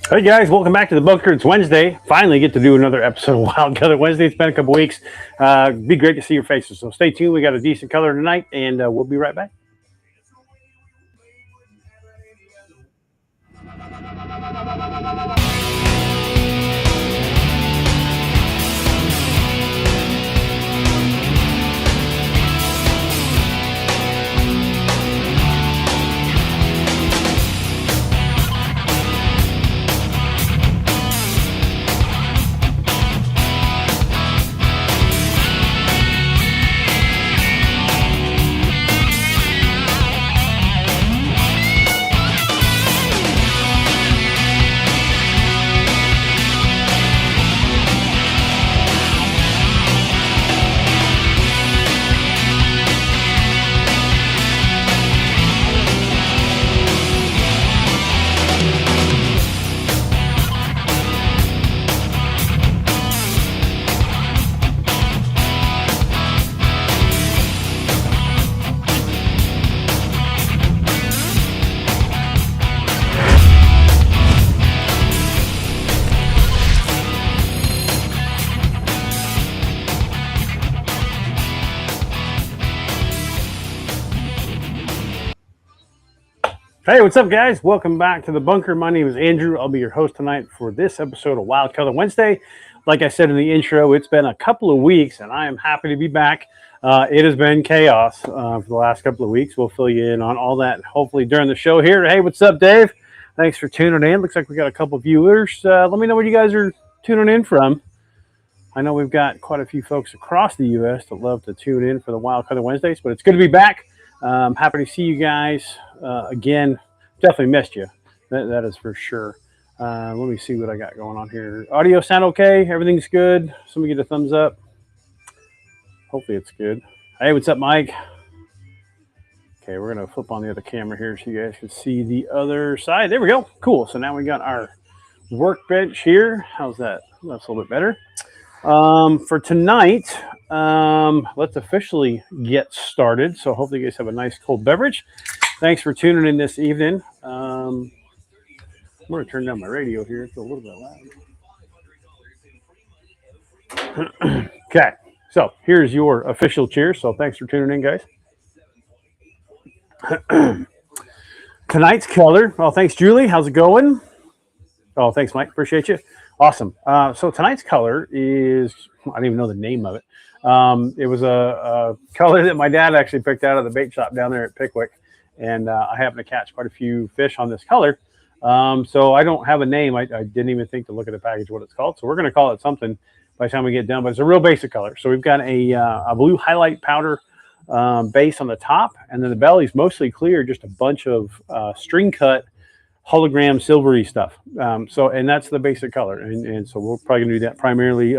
Hey guys, welcome back to the bunker. It's Wednesday. Finally get to do another episode of Wild Color Wednesday. It's been a couple weeks. Be great to see your faces. So stay tuned. We got a decent color tonight, and we'll be right back. Hey, what's up, guys? Welcome back to the bunker. My name is Andrew. I'll be your host tonight for this episode of Wild Color Wednesday. Like I said in the intro, it's been a couple of weeks, and I am happy to be back. It has been chaos for the last couple of weeks. We'll fill you in on all that, hopefully, during the show here. Hey, what's up, Dave? Thanks for tuning in. Looks like we got a couple of viewers. Let me know where you guys are tuning in from. I know we've got quite a few folks across the U.S. that love to tune in for the Wild Color Wednesdays, but it's good to be back. Happy to see you guys again. Definitely missed you. That is for sure. Let me see what I got going on here. Audio sound okay? Everything's good? Somebody get a thumbs up. Hopefully it's good. Hey, what's up, Mike? Okay, we're going to flip on the other camera here so you guys can see the other side. There we go. Cool. So now we got our workbench here. How's that? That's a little bit better. For tonight, let's officially get started. So hopefully you guys have a nice cold beverage. Thanks for tuning in this evening. I'm going to turn down my radio here. It's a little bit loud. Okay, so here's your official cheers. So thanks for tuning in, guys. Tonight's color. Oh, thanks, Julie. How's it going? Oh, thanks, Mike. Appreciate you. Awesome. So tonight's color is, I don't even know the name of it. It was a color that my dad actually picked out of the bait shop down there at Pickwick. And I happened to catch quite a few fish on this color. So I don't have a name. I didn't even think to look at the package what it's called. So we're going to call it something by the time we get done. But it's a real basic color. So we've got a blue highlight powder base on the top. And then the belly's mostly clear, just a bunch of string cut hologram silvery stuff. And that's the basic color. And so we're probably going to do that primarily,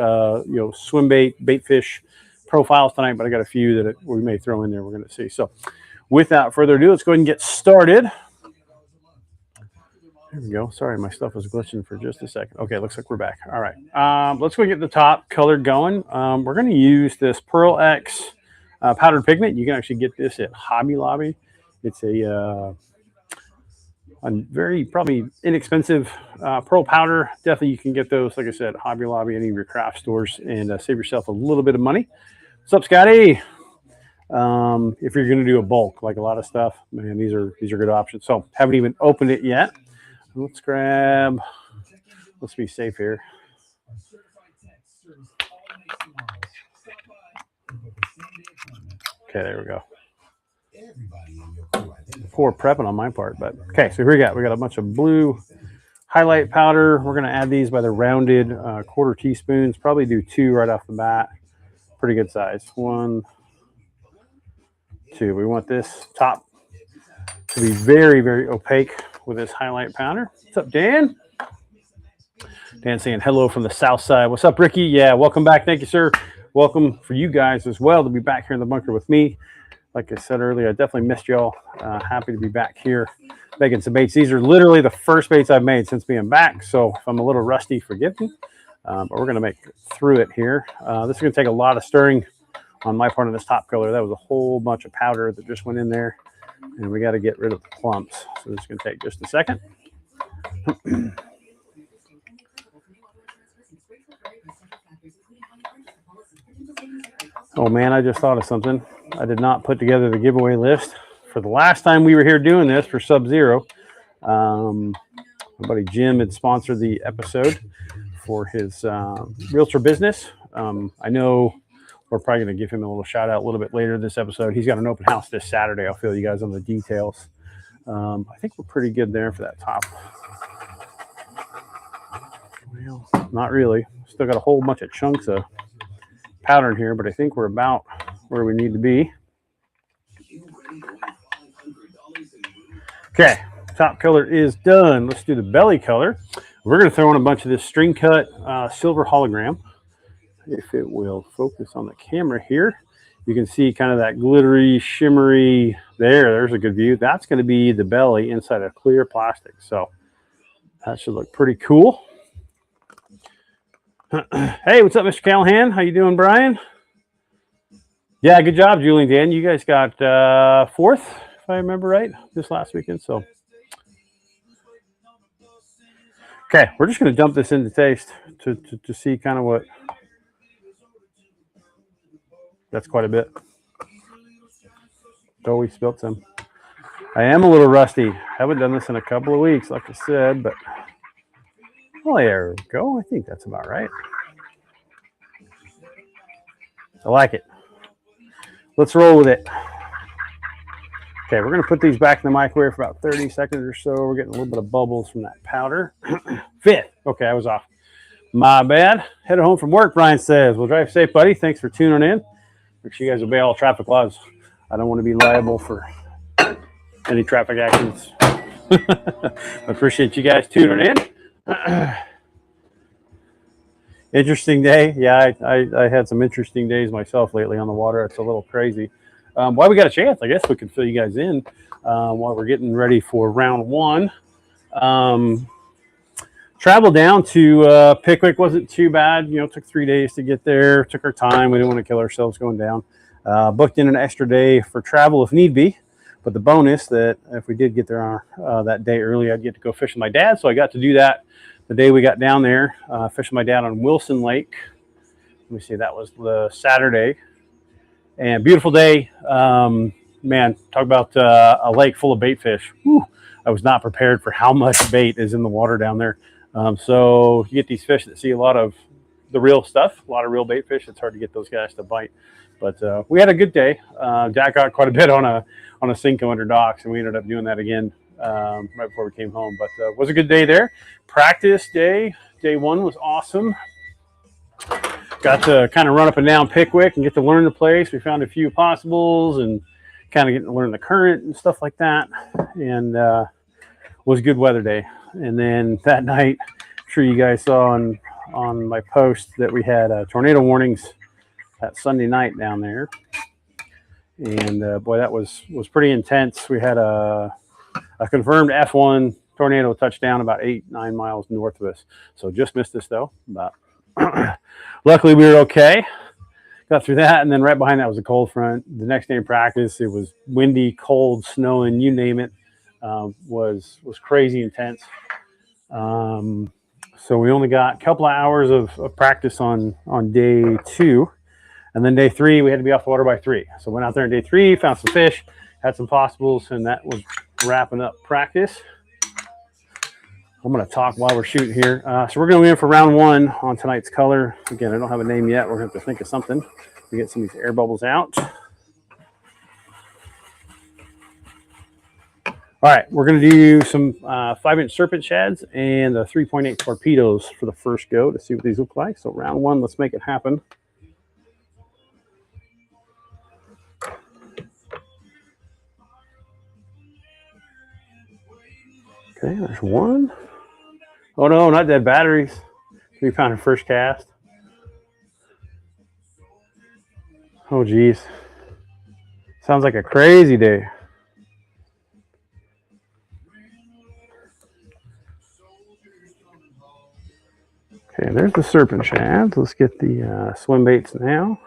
swim bait fish profiles tonight. But I got a few that we may throw in there. We're going to see. So without further ado, let's go ahead and get started. There we go. Sorry, my stuff was glitching for just a second. Okay, looks like we're back. All right. Let's go get the top color going. We're going to use this Pearl X powdered pigment. You can actually get this at Hobby Lobby. It's a very probably inexpensive pearl powder. Definitely you can get those, like I said, Hobby Lobby, any of your craft stores, and save yourself a little bit of money. What's up, Scotty? If you're going to do a bulk, like a lot of stuff, man, these are good options. So haven't even opened it yet. Let's be safe here. Okay, there we go. Poor prepping on my part, but okay. So here we got a bunch of blue highlight powder. We're going to add these by the rounded quarter teaspoons. Probably do 2 right off the bat. Pretty good size. 1, 2. We want this top to be very, very opaque with this highlight powder. What's up, Dan? Dan saying hello from the south side. What's up, Ricky? Yeah, welcome back. Thank you, sir. Welcome for you guys as well to be back here in the bunker with me. Like I said earlier, I definitely missed y'all. Happy to be back here making some baits. These are literally the first baits I've made since being back. So if I'm a little rusty, forgive me. But we're going to make through it here. This is going to take a lot of stirring on my part of this top color. That was a whole bunch of powder that just went in there. And we got to get rid of the clumps. So this is going to take just a second. Oh man, I just thought of something. I did not put together the giveaway list for the last time we were here doing this for Sub-Zero. My buddy Jim had sponsored the episode for his realtor business. I know we're probably going to give him a little shout out a little bit later this episode. He's got an open house this Saturday. I'll fill you guys on the details. I think we're pretty good there for that top. Well, not really. Still got a whole bunch of chunks of powder in here, but I think we're about where we need to be. Okay, top color is done. Let's do the belly color. We're going to throw in a bunch of this string cut silver hologram. If it will focus on the camera here, you can see kind of that glittery, shimmery there's a good view. That's going to be the belly inside of clear plastic. So that should look pretty cool. Hey, what's up, Mr. Callahan? How you doing, Brian? Yeah, good job, Julie and Dan. You guys got fourth, if I remember right, this last weekend. So, okay, we're just going to dump this into taste to see kind of what. That's quite a bit. Oh, we spilled some. I am a little rusty. Haven't done this in a couple of weeks, like I said, but well, there we go. I think that's about right. I like it. Let's roll with it. Okay, we're going to put these back in the microwave for about 30 seconds or so. We're getting a little bit of bubbles from that powder. Fifth. Okay, I was off. My bad. Headed home from work, Brian says. Well, drive safe, buddy. Thanks for tuning in. Make sure you guys obey all traffic laws. I don't want to be liable for any traffic accidents. I appreciate you guys tuning in. Interesting day. Yeah, I had some interesting days myself lately on the water. It's a little crazy. While we got a chance, I guess we can fill you guys in while we're getting ready for round one. Travel down to Pickwick wasn't too bad. You know, it took 3 days to get there. Took our time. We didn't want to kill ourselves going down. Booked in an extra day for travel if need be. But the bonus that if we did get there that day early, I'd get to go fish with my dad. So I got to do that the day we got down there. Fish with my dad on Wilson Lake. Let me see, that was the Saturday. And beautiful day. Man, talk about a lake full of bait fish. Whew, I was not prepared for how much bait is in the water down there. So you get these fish that see a lot of the real stuff, a lot of real bait fish. It's hard to get those guys to bite. But we had a good day. Jack got quite a bit on a Cinco under docks, and we ended up doing that again right before we came home. But it was a good day there. Practice day one was awesome. Got to kind of run up and down Pickwick and get to learn the place. We found a few possibles and kind of getting to learn the current and stuff like that. And was a good weather day. And then that night, I'm sure you guys saw on my post that we had tornado warnings that Sunday night down there. And boy, that was pretty intense. We had a confirmed F1 tornado touchdown about 8-9 miles north of us. So just missed us though. But luckily we were okay. Got through that, and then right behind that was a cold front. The next day in practice, it was windy, cold, snowing, you name it. Was crazy intense. So we only got a couple of hours of practice on day two. And then day three, we had to be off the water by 3. So went out there on day 3, found some fish, had some possibles, and that was wrapping up practice. I'm going to talk while we're shooting here. So we're going to go in for round one on tonight's color. Again, I don't have a name yet. We're going to have to think of something to get some of these air bubbles out. All right, we're going to do some 5-inch serpent shads and the 3.8 torpedoes for the first go to see what these look like. So round one, let's make it happen. Okay, there's one. Oh no, not dead batteries. 3-pounder first cast. Oh geez. Sounds like a crazy day. Okay, there's the serpent shads. Let's get the swim baits now.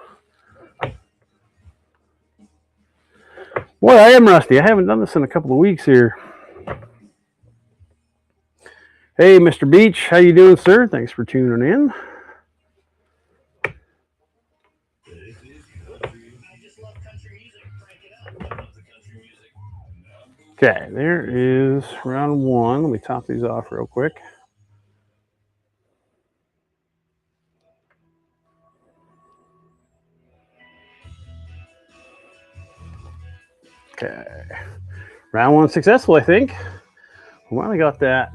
Boy, I am rusty. I haven't done this in a couple of weeks here. Hey, Mr. Beach, how you doing, sir? Thanks for tuning in. Okay, there is round one. Let me top these off real quick. Okay, round one successful, I think. We finally got that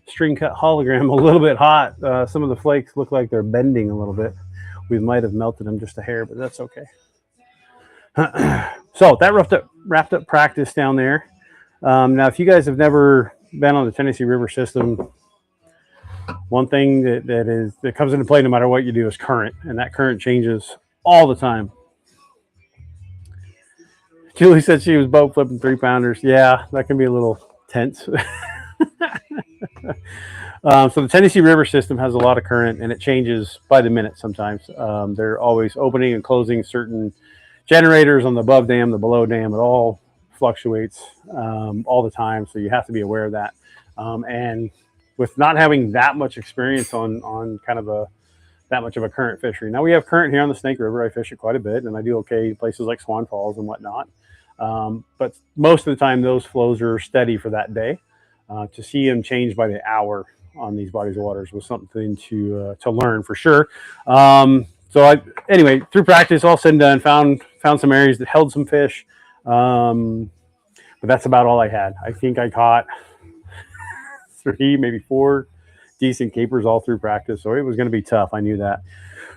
string cut hologram a little bit hot. Some of the flakes look like they're bending a little bit. We might have melted them just a hair, but that's okay. So that wrapped up practice down there. Now, if you guys have never been on the Tennessee River system, one thing that comes into play no matter what you do is current, and that current changes all the time. Julie said she was boat flipping 3-pounders. Yeah, that can be a little tense. So the Tennessee River system has a lot of current, and it changes by the minute sometimes. They're always opening and closing certain generators on the above dam, the below dam. It all fluctuates all the time, so you have to be aware of that. And with not having that much experience on kind of that much of a current fishery. Now we have current here on the Snake River. I fish it quite a bit, and I do okay places like Swan Falls and whatnot. But most of the time, those flows are steady for that day. To see them change by the hour on these bodies of waters was something to learn for sure. Anyway, through practice, all said and done, found some areas that held some fish, but that's about all I had. I think I caught 3, maybe 4 decent capers all through practice, so it was going to be tough. I knew that.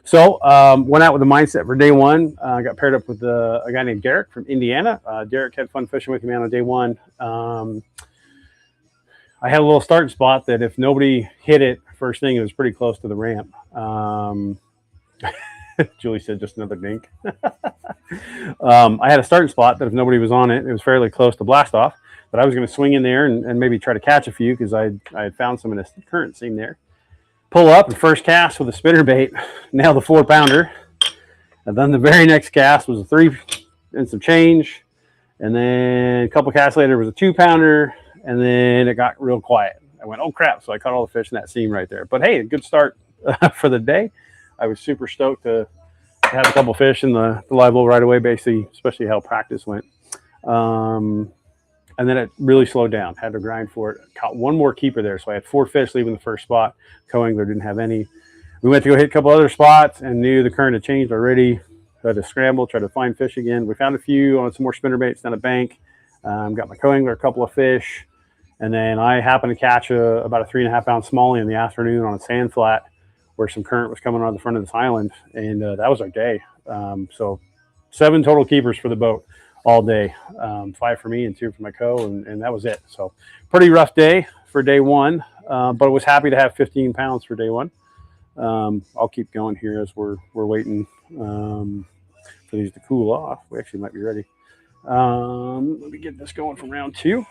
So went out with the mindset for day one. Got paired up with a guy named Derek from Indiana. Derek had fun fishing with me on day one. I had a little starting spot that if nobody hit it first thing, it was pretty close to the ramp. Julie said just another dink. I had a starting spot that if nobody was on it, it was fairly close to blast off. But I was going to swing in there and maybe try to catch a few because I had found some in this current seam there. Pull up and first cast with a spinnerbait, nailed the 4-pounder. And then the very next cast was a 3 and some change. And then a couple casts later was a 2-pounder. And then it got real quiet. I went, oh crap. So I caught all the fish in that seam right there. But hey, a good start for the day. I was super stoked to have a couple fish in the live well right away, basically, especially how practice went. And then it really slowed down. Had to grind for it. Caught one more keeper there. So I had 4 fish leaving the first spot. Co-angler didn't have any. We went to go hit a couple other spots and knew the current had changed already. So I had to scramble, try to find fish again. We found a few on some more spinnerbaits down a bank. Got my co-angler a couple of fish. And then I happened to catch about a 3.5-pound smallie in the afternoon on a sand flat where some current was coming on the front of this island. And that was our day. So 7 total keepers for the boat all day. 5 for me and 2 for my co, and that was it. So pretty rough day for day one, but I was happy to have 15 pounds for day one. I'll keep going here as we're waiting for these to cool off. We actually might be ready. Let me get this going from round 2.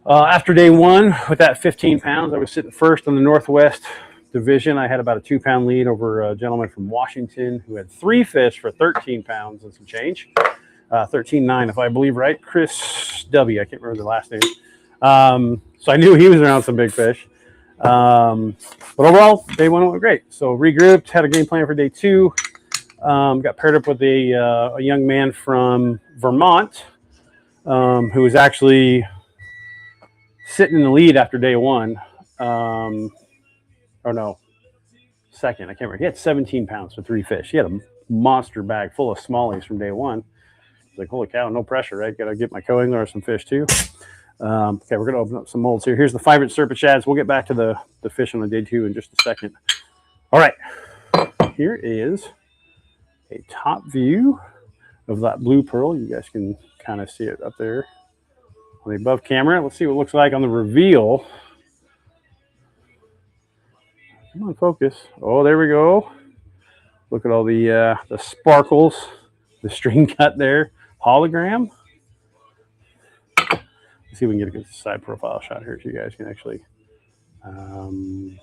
After day one, with that 15 pounds, I was sitting first on the Northwest Division. I had about a 2-pound lead over a gentleman from Washington who had 3 fish for 13 pounds and some change. 13.9, if I believe right. Chris W. I can't remember the last name. So I knew he was around some big fish. But overall, day one went great. So regrouped, had a game plan for day 2. Got paired up with a young man from Vermont who was actually sitting in the lead after day 1. Or no, second. I can't remember. He had 17 pounds for 3 fish. He had a monster bag full of smallies from day 1. I was like, holy cow, no pressure, right? Got to get my co-angler some fish too. Okay, we're going to open up some molds here. Here's the 5-inch Serpent Shads. We'll get back to the fish on the day 2 in just a second. All right, here is a top view of that blue pearl. You guys can kind of see it up there on the above camera. Let's see what it looks like on the reveal. Come on, focus. Oh, there we go. Look at all the sparkles, the string cut there. Hologram. Let's see if we can get a good side profile shot here so you guys can actually. Come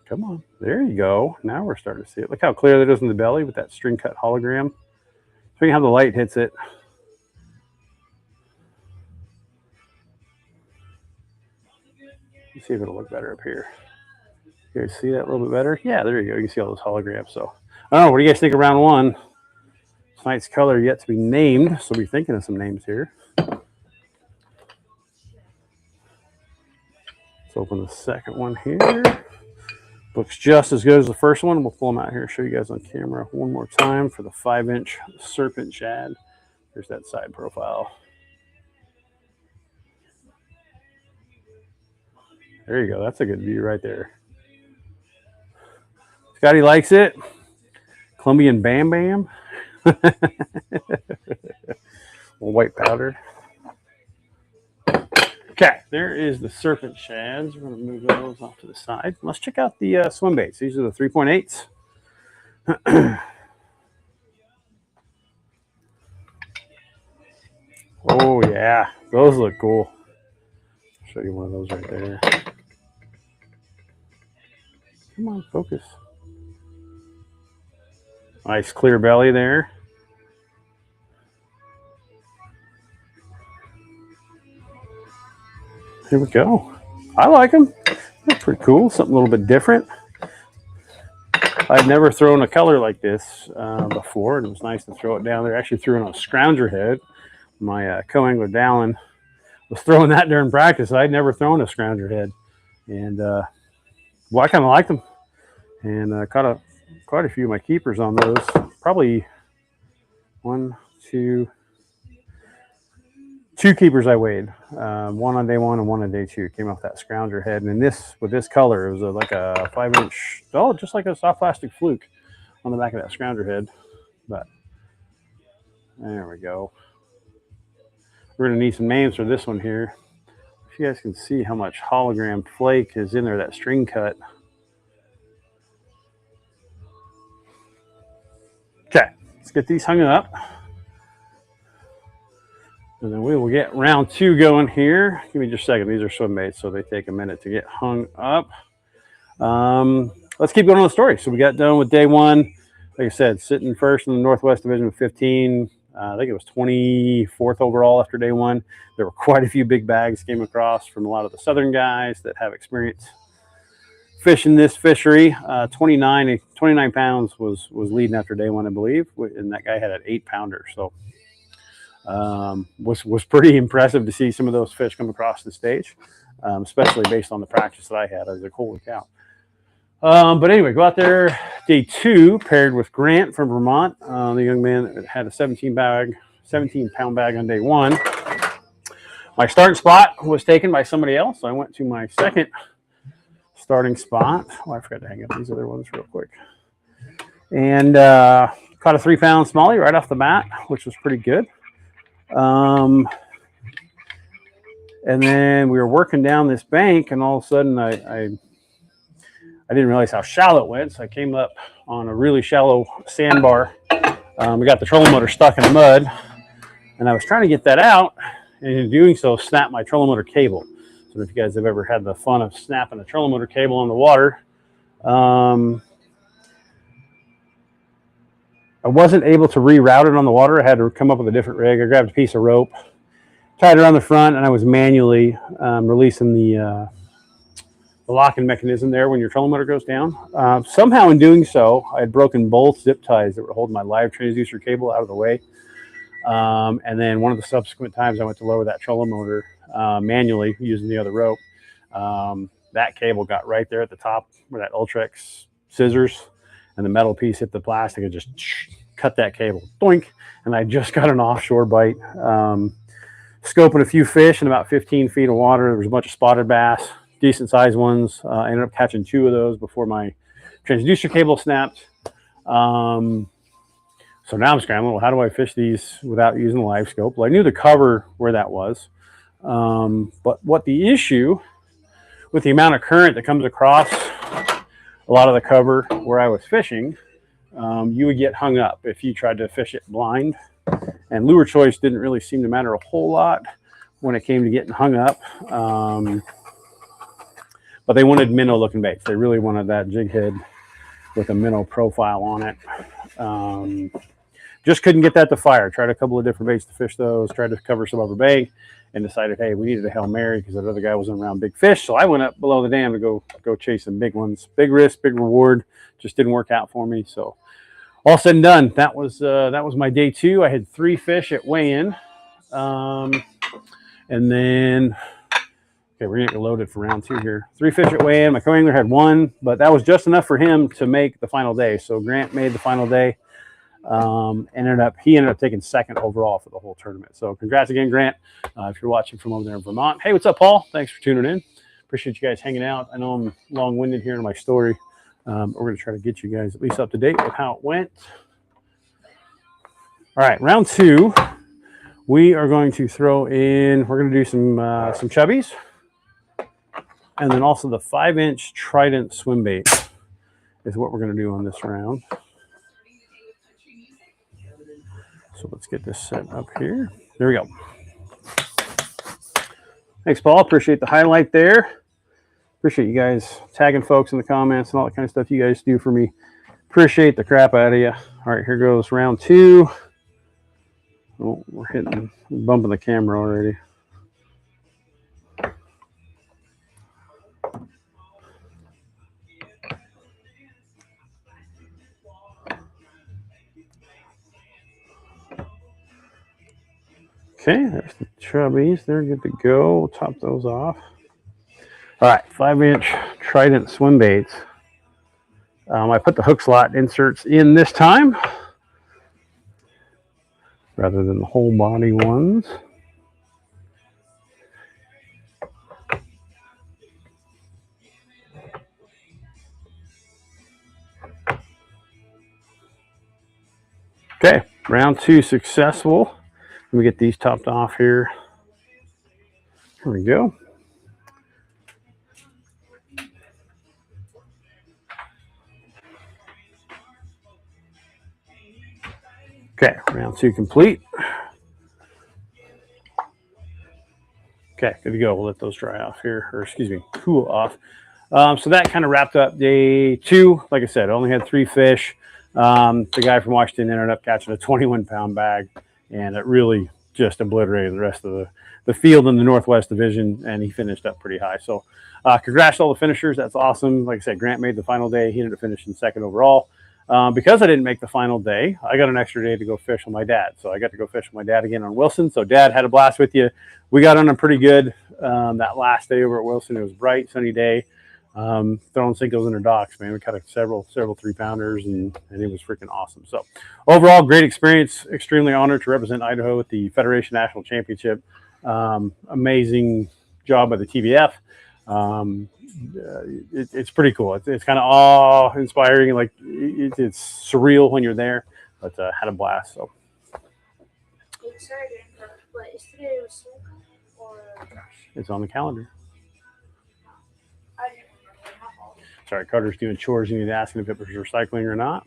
on. There you go. Now we're starting to see it. Look how clear that is in the belly with that string cut hologram. So how the light hits it. Let's see if it'll look better up here. You guys see that a little bit better? Yeah, there you go. You can see all those holograms. So, I don't know. What do you guys think of round 1? Tonight's color yet to be named, so we'll be thinking of some names here. Let's open the second one here. Looks just as good as the first one. We'll pull them out here and show you guys on camera one more time for the 5-inch Serpent Shad. Here's that side profile. There you go. That's a good view right there. Scotty likes it. Colombian Bam Bam. White powder. Okay, there is the Serpent Shads. We're going to move those off to the side. Let's check out the swim baits. These are the 3.8s. Oh, yeah. Those look cool. I'll show you one of those right there. Come on, focus. Nice clear belly there. Here we go. I like them. They're pretty cool. Something a little bit different. I'd never thrown a color like this before, and it was nice to throw it down there. I actually threw it on a scrounger head. My co-angler Dallin was throwing that during practice. I'd never thrown a scrounger head, and well, I kind of liked them, and caught quite a few of my keepers on those. Probably two keepers I weighed, one on day one and one on day two. Came off that scrounger head, and with this color, it was like a 5-inch, just like a soft plastic fluke on the back of that scrounger head. But there we go. We're gonna need some names for this one here. If you guys can see how much hologram flake is in there, that string cut. Okay, let's get these hung up. And then we will get round 2 going here. Give me just a second. These are swim baits, so they take a minute to get hung up. Let's keep going on the story. So we got done with day 1. Like I said, sitting first in the Northwest Division with 15. I think it was 24th overall after day 1. There were quite a few big bags came across from a lot of the southern guys that have experience fishing this fishery. 29 pounds was leading after day 1, I believe. And that guy had an 8-pounder. So was pretty impressive to see some of those fish come across the stage, especially based on the practice that I had. I was like, holy cow. But anyway, go out there day 2, paired with Grant from Vermont, the young man that had a 17-pound bag on day 1. My starting spot was taken by somebody else, so I went to my second starting spot. Oh, I forgot to hang up these other ones real quick. And caught a 3-pound smallie right off the bat, which was pretty good. And then we were working down this bank, and all of a sudden I didn't realize how shallow it went, so I came up on a really shallow sandbar. We got the trolling motor stuck in the mud, and I was trying to get that out, and in doing so, snapped my trolling motor cable. So if you guys have ever had the fun of snapping a trolling motor cable on the water, I wasn't able to reroute it on the water. I had to come up with a different rig. I grabbed a piece of rope, tied it around the front, and I was manually releasing the locking mechanism there when your trolling motor goes down. Somehow in doing so, I had broken both zip ties that were holding my live transducer cable out of the way. And then one of the subsequent times I went to lower that trolling motor manually using the other rope, that cable got right there at the top where that Ultrex scissors and the metal piece hit the plastic and just cut that cable. Doink! And I just got an offshore bite. Scoping a few fish in about 15 feet of water. There was a bunch of spotted bass, decent sized ones. I ended up catching 2 of those before my transducer cable snapped. So now I'm scrambling. Well, how do I fish these without using the live scope? Well, I knew the cover where that was. But what the issue with the amount of current that comes across a lot of the cover where I was fishing, you would get hung up if you tried to fish it blind. And lure choice didn't really seem to matter a whole lot when it came to getting hung up. But they wanted minnow looking baits. They really wanted that jig head with a minnow profile on it. Just couldn't get that to fire. Tried a couple of different baits to fish those, tried to cover some upper bank, and decided, hey, we needed a Hail Mary because that other guy wasn't around big fish. So I went up below the dam to go chase some big ones. Big risk, big reward. Just didn't work out for me. So all said and done, that was my day 2. I had 3 fish at weigh-in, and then okay, we're gonna get loaded for round 2 here. 3 fish at weigh-in. My co-angler had 1, but that was just enough for him to make the final day. So Grant made the final day. He ended up taking 2nd overall for the whole tournament. So congrats again, Grant. If you're watching from over there in Vermont. Hey, what's up, Paul? Thanks for tuning in. Appreciate you guys hanging out. I know I'm long-winded here in my story. We're going to try to get you guys at least up to date with how it went. All right, round 2. We are going to throw in. We're going to do some chubbies, and then also the 5-inch Trident swim bait is what we're going to do on this round. So let's get this set up here. There we go. Thanks, Paul. Appreciate the highlight there. Appreciate you guys tagging folks in the comments and all that kind of stuff you guys do for me. Appreciate the crap out of you. All right, here goes round 2. Oh, we're bumping the camera already. Okay, there's the chubbies. They're good to go. We'll top those off. All right, 5-inch Trident swim baits. I put the hook slot inserts in this time rather than the whole body ones. Okay, round 2 successful. Let me get these topped off here. Here we go. Okay, round 2 complete. Okay, good to go. We'll let those dry off here, or excuse me, cool off. So that kind of wrapped up day 2. Like I said, I only had 3 fish. The guy from Washington ended up catching a 21-pound bag, and it really just obliterated the rest of the field in the Northwest Division, and he finished up pretty high. So congrats to all the finishers. That's awesome. Like I said, Grant made the final day. He ended up finishing 2nd overall. Because I didn't make the final day, I got an extra day to go fish with my dad. So I got to go fish with my dad again on Wilson. So Dad, had a blast with you. We got on a pretty good that last day over at Wilson. It was a bright, sunny day. Throwing Sinkos in their docks, man. We caught several 3-pounders, and it was freaking awesome. So overall, great experience. Extremely honored to represent Idaho at the Federation National Championship. Amazing job by the TBF. It's pretty cool. It's kind of awe-inspiring. Like it's surreal when you're there, but had a blast. So. It's on the calendar. Sorry, Carter's doing chores. You need to ask him if it was recycling or not.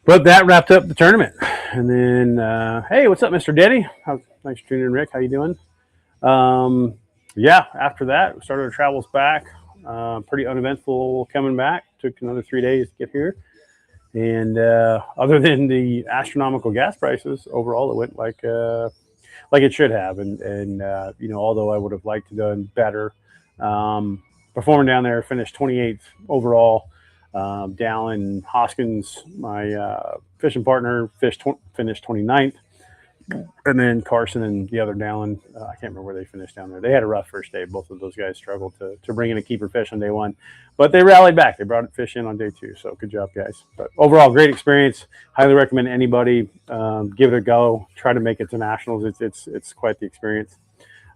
But that wrapped up the tournament. And then, hey, what's up, Mr. Denny? Thanks for tuning in, Rick. How you doing? Yeah, after that, we started our travels back. Pretty uneventful coming back. Took another 3 days to get here. And other than the astronomical gas prices, overall, it went like it should have. And you know, although I would have liked to have done better, performing down there, finished 28th overall. Dallin Hoskins, my fishing partner, finished 29th. And then Carson and the other Dallin, I can't remember where they finished down there. They had a rough first day. Both of those guys struggled to bring in a keeper fish on day 1. But they rallied back. They brought fish in on day 2. So good job, guys. But overall, great experience. Highly recommend anybody give it a go. Try to make it to nationals. It's quite the experience.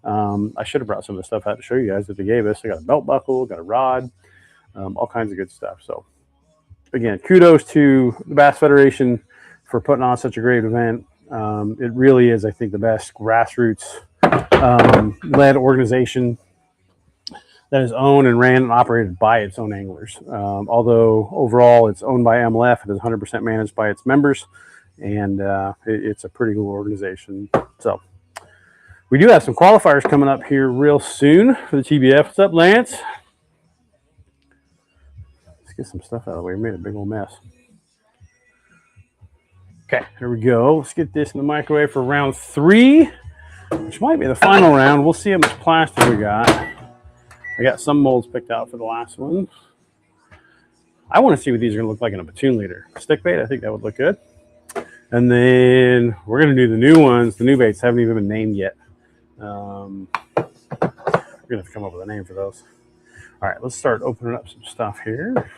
I should have brought some of the stuff out to show you guys that they gave us. I got a belt buckle, got a rod, all kinds of good stuff. So again, kudos to the Bass Federation for putting on such a great event. It really is, I think, the best grassroots led organization that is owned and ran and operated by its own anglers. Although overall it's owned by MLF, it is 100% managed by its members, and it's a pretty cool organization. So we do have some qualifiers coming up here real soon for the TBF. What's up, Lance? Let's get some stuff out of the way. We made a big old mess. Okay, here we go. Let's get this in the microwave for round 3, which might be the final round. We'll see how much plastic we got. I got some molds picked out for the last one. I want to see what these are going to look like in a platoon leader. Stick bait, I think that would look good. And then we're going to do the new ones. The new baits haven't even been named yet. We're going to have to come up with a name for those. All right, let's start opening up some stuff here.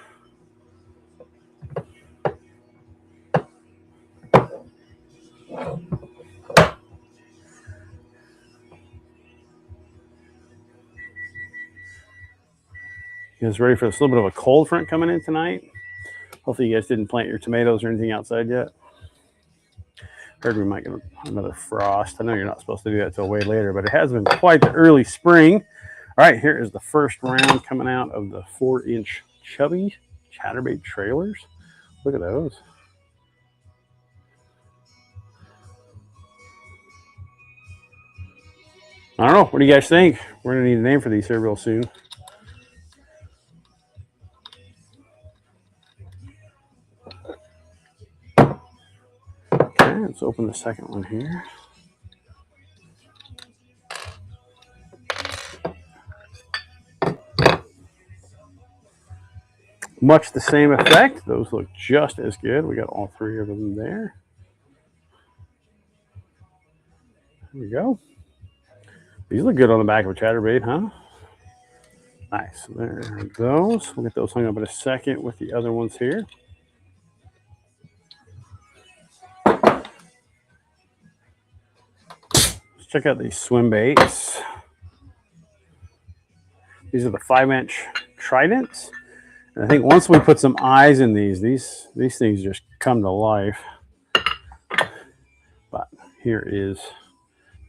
You guys ready for this little bit of a cold front coming in tonight? Hopefully you guys didn't plant your tomatoes or anything outside yet. Heard we might get another frost. I know you're not supposed to do that till way later, but it has been quite the early spring. All right, here is the first round coming out of the 4-inch chubby chatterbait trailers. Look at those. I don't know. What do you guys think? We're going to need a name for these here real soon. Okay, let's open the second one here. Much the same effect. Those look just as good. We got all three of them there. There we go. These look good on the back of a chatterbait, huh? Nice. There are those. We'll get those hung up in a second with the other ones here. Let's check out these swim baits. These are the 5-inch Tridents. And I think once we put some eyes in these things just come to life. But here is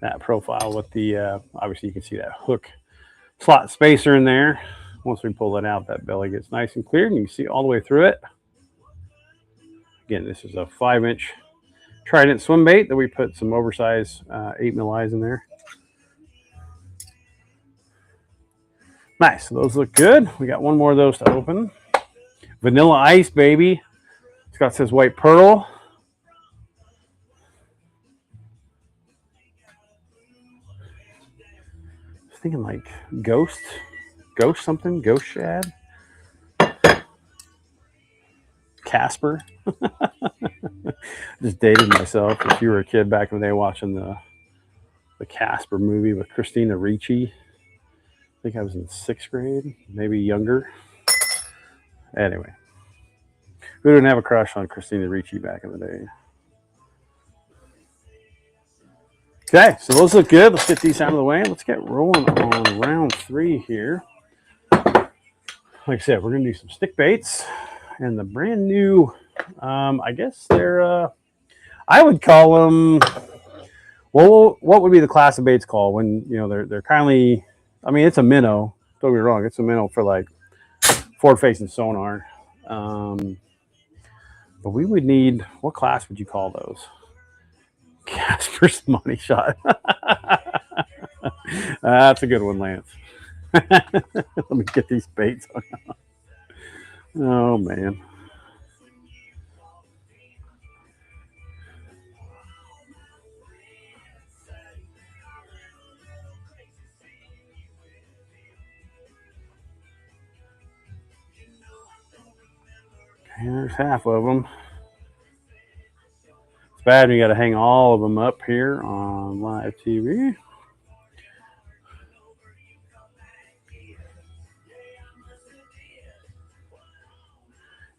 that profile with the, obviously you can see that hook slot spacer in there. Once we pull it out, that belly gets nice and clear and you can see all the way through it. Again, this is a 5-inch Trident swim bait that we put some oversized 8mm eyes in there. Nice, those look good. We got one more of those to open. Vanilla Ice, baby. Scott says white pearl. I was thinking like ghost something, ghost shad. Casper. Just dated myself. If you were a kid back in the day watching the Casper movie with Christina Ricci. I think I was in 6th grade, maybe younger. Anyway, who didn't have a crush on Christina Ricci back in the day? Okay, so those look good. Let's get these out of the way. Let's get rolling on round 3 here. Like I said, we're going to do some stick baits. And the brand new, I guess they're, I would call them, well, what would be the class of baits called when, you know, they're kindly, I mean, it's a minnow. Don't get me wrong. It's a minnow for like forward-facing sonar. But we would need, what class would you call those? Casper's money shot. That's a good one, Lance. Let me get these baits on. Oh, man. Okay, there's half of them. It's bad when you got to hang all of them up here on live TV.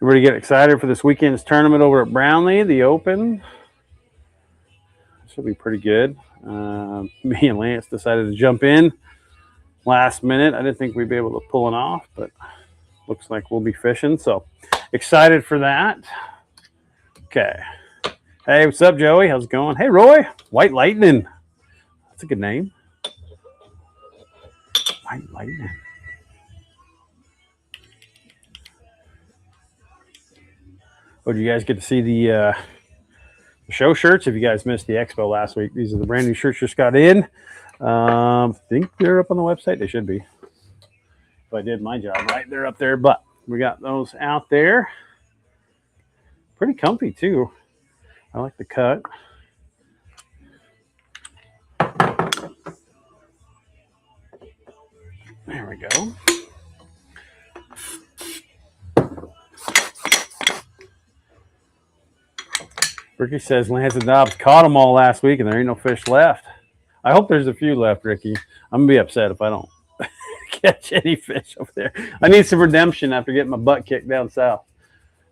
Everybody get excited for this weekend's tournament over at Brownlee, the Open. This will be pretty good. Me and Lance decided to jump in last minute. I didn't think we'd be able to pull it off, but looks like we'll be fishing. So excited for that. Okay. Hey, what's up, Joey? How's it going? Hey, Roy. White Lightning. That's a good name. White Lightning. Oh, did you guys get to see the show shirts? If you guys missed the expo last week, these are the brand new shirts just got in. I think they're up on the website. They should be. If I did my job right, they're up there. But we got those out there. Pretty comfy, too. I like the cut. There we go. Ricky says Lance and Dobbs caught them all last week and there ain't no fish left. I hope there's a few left, Ricky. I'm going to be upset if I don't catch any fish over there. I need some redemption after getting my butt kicked down south.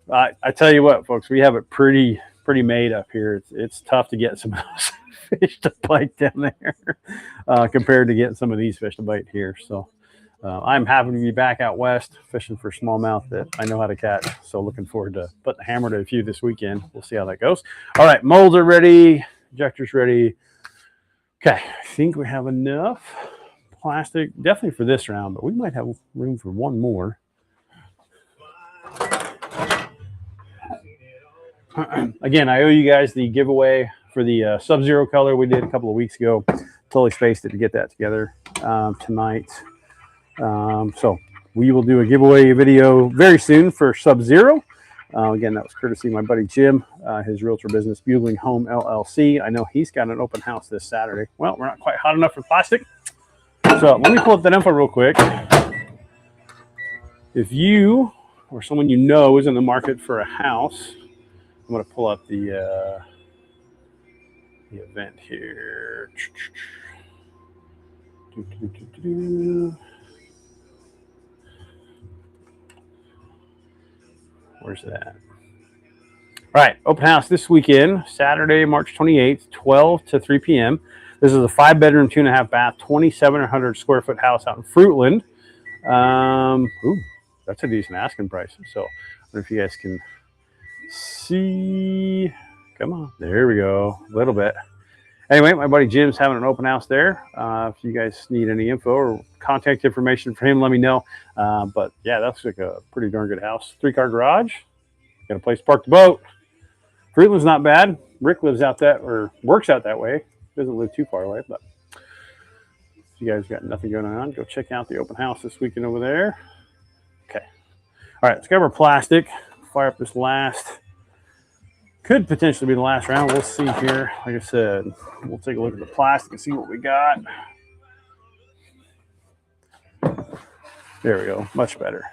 I tell you what, folks, we have it pretty made up here. It's tough to get some of those fish to bite down there compared to getting some of these fish to bite here. So I'm happy to be back out west fishing for smallmouth that I know how to catch. So looking forward to putting the hammer to a few this weekend. We'll see how that goes. All right, molds are ready. Injectors ready. Okay, I think we have enough plastic, definitely for this round, but we might have room for one more. Again, I owe you guys the giveaway for the Sub-Zero color we did a couple of weeks ago. Totally spaced it to get that together tonight. So we will do a giveaway video very soon for Sub-Zero. Again, that was courtesy of my buddy Jim, his realtor business, Bugling Home LLC. I know he's got an open house this Saturday. Well, we're not quite hot enough for plastic. So let me pull up that info real quick. If you or someone you know is in the market for a house, I'm going to pull up the event here. Where's that? All right, open house this weekend, Saturday, March 28th, 12 to 3 p.m. This is a 5-bedroom, 2.5 bath, 2,700 square foot house out in Fruitland. Ooh, that's a decent asking price. So I don't know if you guys can see. Come on, there we go, a little bit. Anyway, my buddy Jim's having an open house there. If you guys need any info or contact information for him, let me know. But yeah, that's like a pretty darn good house. 3-car garage, got a place to park the boat. Fruitland's not bad. Rick lives out that, or works out that way. Doesn't live too far away, but if you guys got nothing going on, go check out the open house this weekend over there. Okay. All right, let's grab our plastic. Fire up this last. Could potentially be the last round. We'll see here. Like I said, we'll take a look at the plastic and see what we got. There we go. Much better.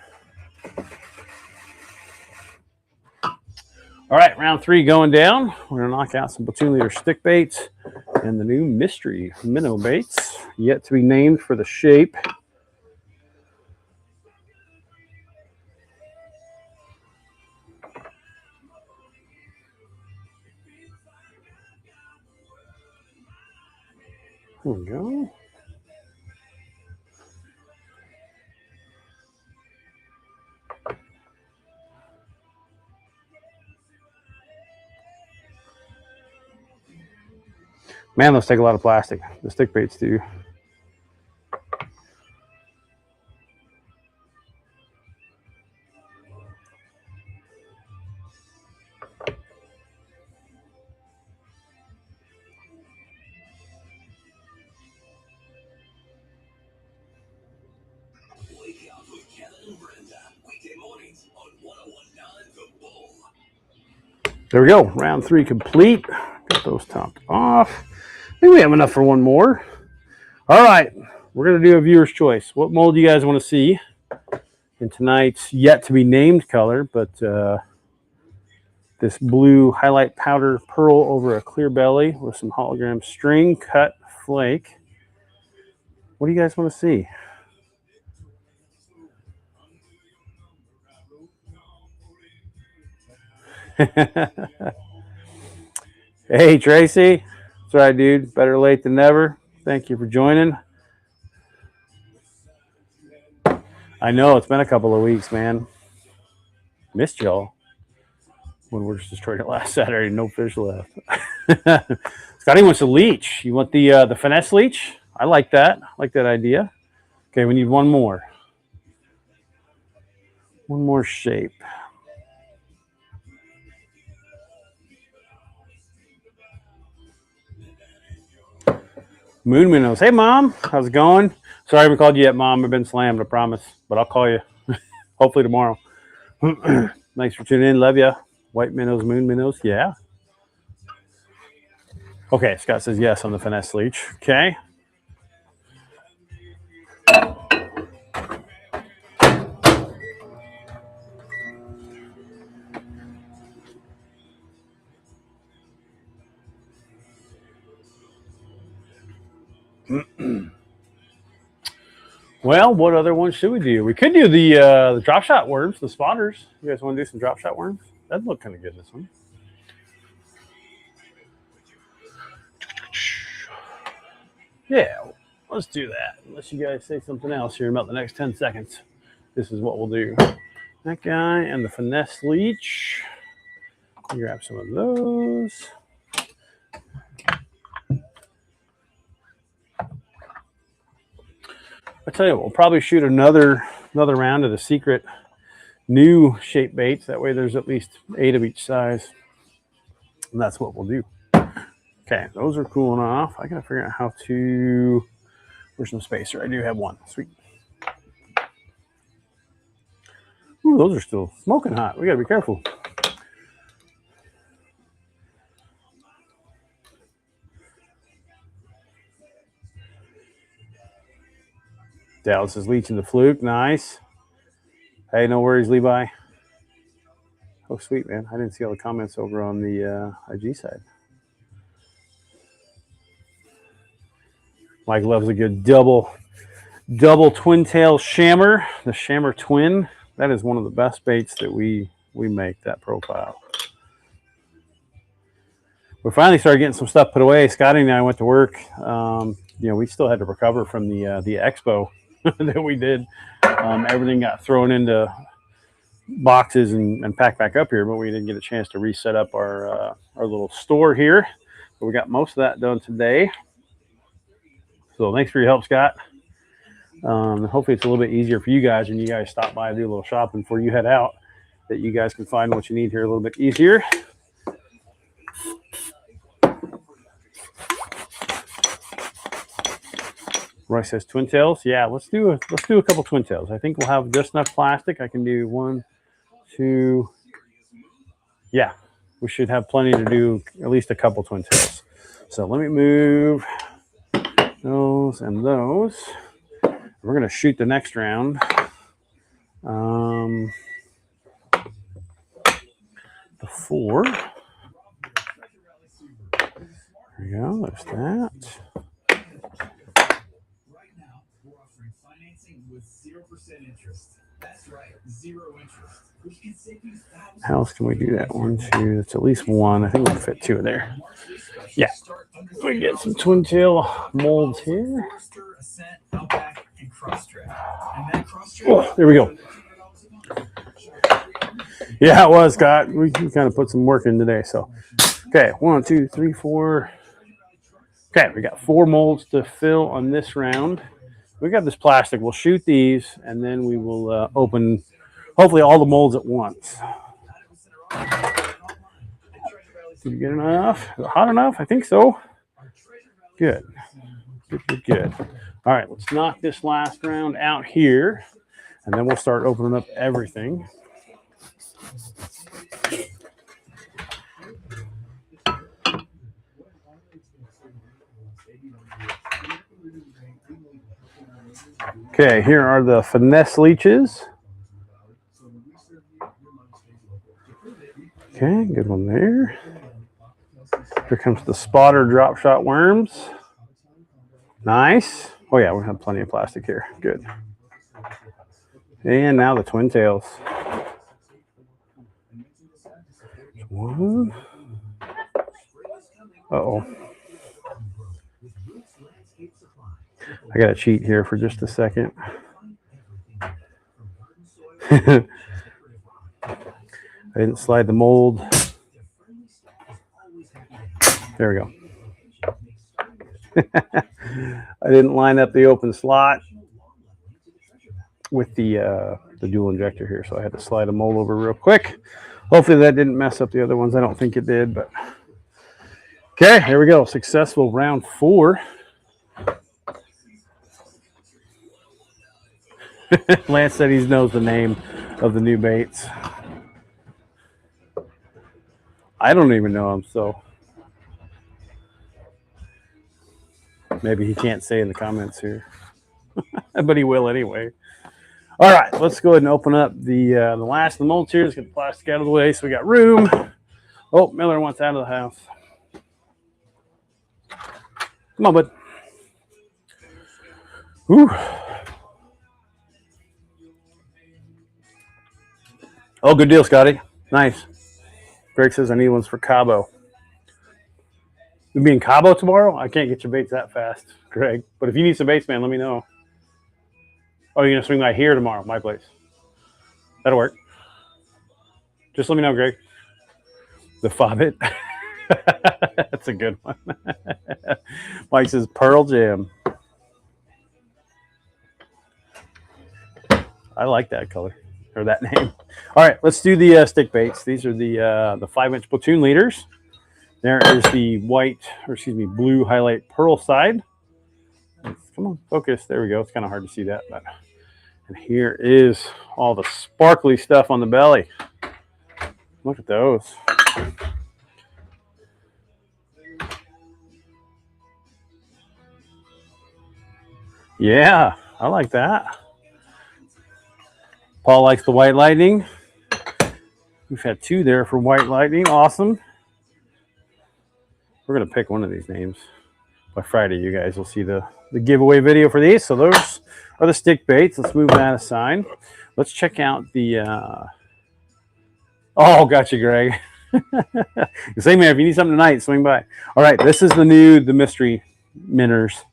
All right, round 3 going down. We're going to knock out some platoon leader stick baits and the new mystery minnow baits, yet to be named for the shape. Here we go. Man, those take a lot of plastic. The stick baits do. There we go. Round 3 complete. Got those topped off. I think we have enough for one more. All right. We're going to do a viewer's choice. What mold do you guys want to see in tonight's yet to be named color, but this blue highlight powder pearl over a clear belly with some hologram string cut flake. What do you guys want to see? Hey, Tracy. That's right, dude. Better late than never. Thank you for joining. I know it's been a couple of weeks, man. Missed y'all when we're destroyed it last Saturday. No fish left. Scotty wants a leech. You want the finesse leech? I like that. I like that idea. Okay, we need one more. One more shape. Moon minnows. Hey, Mom. How's it going? Sorry I haven't called you yet, Mom. I've been slammed, I promise. But I'll call you. Hopefully tomorrow. Thanks for tuning in. Love ya. White minnows, moon minnows. Yeah. Okay, Scott says yes on the finesse leech. Okay. Well, what other ones should we do? We could do the drop shot worms, the spotters. You guys want to do some drop shot worms? That'd look kind of good, this one. Yeah, let's do that. Unless you guys say something else here in about the next 10 seconds. This is what we'll do. That guy and the finesse leech. Grab some of those. I tell you what, we'll probably shoot another round of the secret new shape baits. That way there's at least 8 of each size. And that's what we'll do. Okay, those are cooling off. I gotta figure out how to. Where's some spacer? I do have one. Sweet. Ooh, those are still smoking hot. We gotta be careful. Dallas is leeching the fluke. Nice. Hey, no worries, Levi. Oh, sweet, man. I didn't see all the comments over on the IG side. Mike loves a good double twin tail shammer. The Shammer Twin. That is one of the best baits that we make, that profile. We finally started getting some stuff put away. Scotty and I went to work. We still had to recover from the expo that we did. Everything got thrown into boxes and packed back up here, but we didn't get a chance to reset up our little store here. But we got most of that done today. So thanks for your help, Scott. Hopefully it's a little bit easier for you guys when you guys stop by and do a little shopping before you head out, that you guys can find what you need here a little bit easier. Roy says twin tails. Yeah, let's do a couple twin tails. I think we'll have just enough plastic. I can do 1, 2. Yeah, we should have plenty to do at least a couple twin tails. So let me move those and those. We're gonna shoot the next round. The 4. There we go. There's that. How else can we do that? 1, 2. That's at least 1. I think we can fit 2 in there. Yeah. We get some twin tail molds here. Oh, there we go. Yeah, it was, Scott. We kind of put some work in today. So, okay, 1, 2, 3, 4. Okay, we got 4 molds to fill on this round. We got this plastic. We'll shoot these, and then we will open, hopefully, all the molds at once. Did you get enough? Is it hot enough? I think so. Good. Good. All right, let's knock this last round out here, and then we'll start opening up everything. Okay, here are the finesse leeches. Okay, good one there. Here comes the spotter drop shot worms. Nice. Oh yeah, we have plenty of plastic here. Good. And now the twin tails. One. Uh-oh. I got to cheat here for just a second. I didn't slide the mold. There we go. I didn't line up the open slot with the dual injector here, so I had to slide a mold over real quick. Hopefully that didn't mess up the other ones. I don't think it did, but okay, here we go. Successful round 4. Lance said he knows the name of the new baits. I don't even know him, so maybe he can't say in the comments here, but he will anyway. All right, let's go ahead and open up the last of the molds here. Let's get the plastic out of the way so we got room. Oh, Miller wants out of the house. Come on, bud. Whew. Oh, good deal, Scotty. Nice. Greg says I need ones for Cabo. You'll be in Cabo tomorrow? I can't get your baits that fast, Greg. But if you need some baits, man, let me know. Oh, you're going to swing by here tomorrow, my place. That'll work. Just let me know, Greg. The Fobbit. That's a good one. Mike says Pearl Jam. I like that color or that name. All right, let's do the stick baits. These are the 5-inch platoon leaders. There is the blue highlight pearl side. Come on, focus. There we go. It's kind of hard to see that, but and here is all the sparkly stuff on the belly. Look at those. Yeah, I like that. Paul likes the White Lightning. We've had 2 there for White Lightning. Awesome. We're going to pick one of these names. By Friday, you guys will see the giveaway video for these. So those are the stick baits. Let's move that aside. Let's check out the... Oh, gotcha, Greg. Same here. If you need something tonight, swing by. All right, this is the mystery minnows,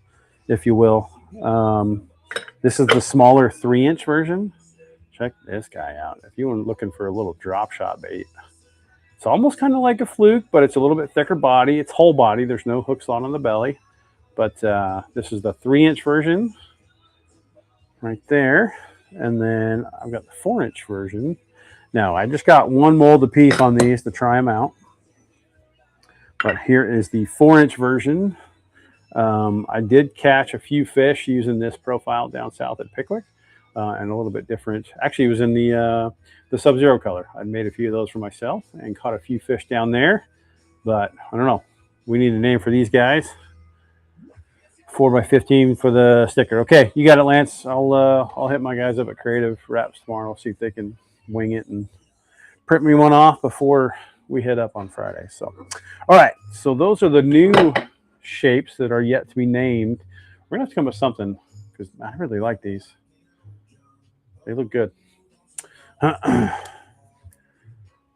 if you will. This is the smaller 3-inch version. Check this guy out. If you were looking for a little drop shot bait, it's almost kind of like a fluke, but it's a little bit thicker body. It's whole body. There's no hook slot on the belly. But this is the 3-inch version right there. And then I've got the 4-inch version. Now, I just got 1 mold apiece on these to try them out. But here is the 4-inch version. I did catch a few fish using this profile down south at Pickwick. And a little bit different. Actually, it was in the Sub-Zero color. I made a few of those for myself and caught a few fish down there. But I don't know. We need a name for these guys. 4x15 for the sticker. Okay, you got it, Lance. I'll hit my guys up at Creative Wraps tomorrow. See if they can wing it and print me one off before we head up on Friday. So, all right. So those are the new shapes that are yet to be named. We're gonna have to come up with something because I really like these. They look good. Okay,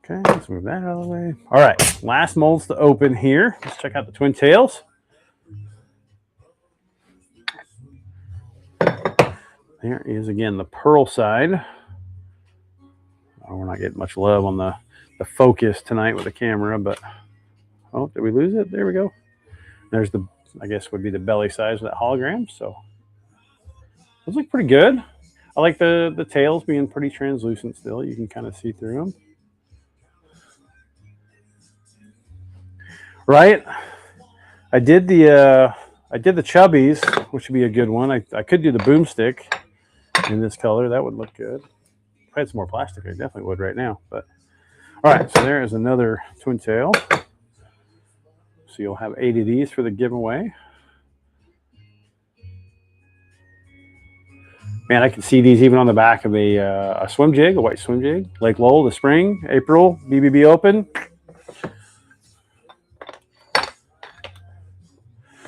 let's move that out of the way. All right, last molds to open here. Let's check out the twin tails. There is, again, the pearl side. Oh, we're not getting much love on the focus tonight with the camera, but, oh, did we lose it? There we go. There's the, I guess would be the belly size of that hologram. So those look pretty good. I like the tails being pretty translucent still. You can kind of see through them. Right? I did the chubbies, which would be a good one. I could do the boomstick in this color. That would look good. If I had some more plastic, I definitely would right now. But all right, so there is another twin tail. So you'll have 8 of these for the giveaway. Man, I can see these even on the back of a swim jig, a white swim jig. Lake Lowell, the spring, April, BBB Open.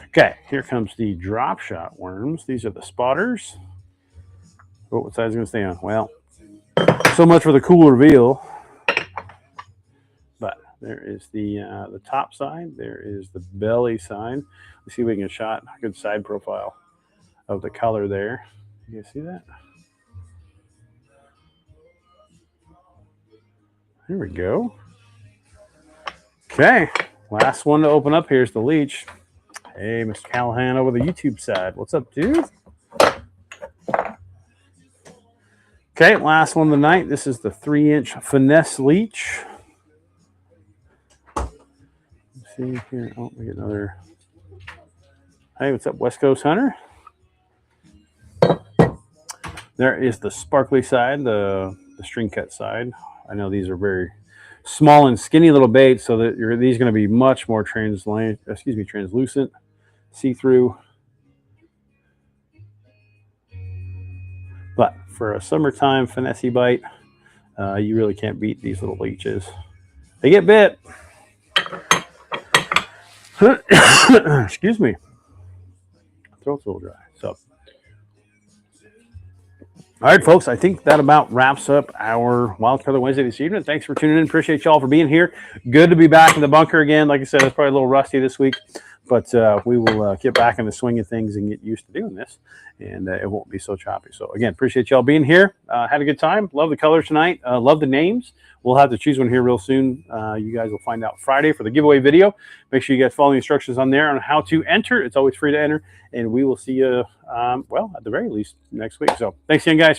Okay, here comes the drop shot worms. These are the spotters. Oh, what size is it going to stay on? Well, so much for the cool reveal. But there is the top side. There is the belly side. Let's see if we can shot a good side profile of the color there. You guys see that? Here we go. Okay, last one to open up here is the leech. Hey, Mr. Callahan over the YouTube side. What's up, dude? Okay, last one of the night. This is the 3-inch finesse leech. Let's see here. Oh, we get another. Hey, what's up, West Coast Hunter? There is the sparkly side, the string cut side. I know these are very small and skinny little baits, so that these are going to be much more translucent, see-through. But for a summertime finesse bite, you really can't beat these little leeches. They get bit. Excuse me. Throat's a little dry. So All right, folks, I think that about wraps up our Wild Color Wednesday this evening. Thanks for tuning in. Appreciate y'all for being here. Good to be back in the bunker again. Like I said, it's probably a little rusty this week, but we will get back in the swing of things and get used to doing this, and it won't be so choppy. So, again, appreciate y'all being here. Had a good time. Love the colors tonight. Love the names. We'll have to choose one here real soon. You guys will find out Friday for the giveaway video. Make sure you guys follow the instructions on there on how to enter. It's always free to enter, and we will see you, well, at the very least next week. So thanks again, guys.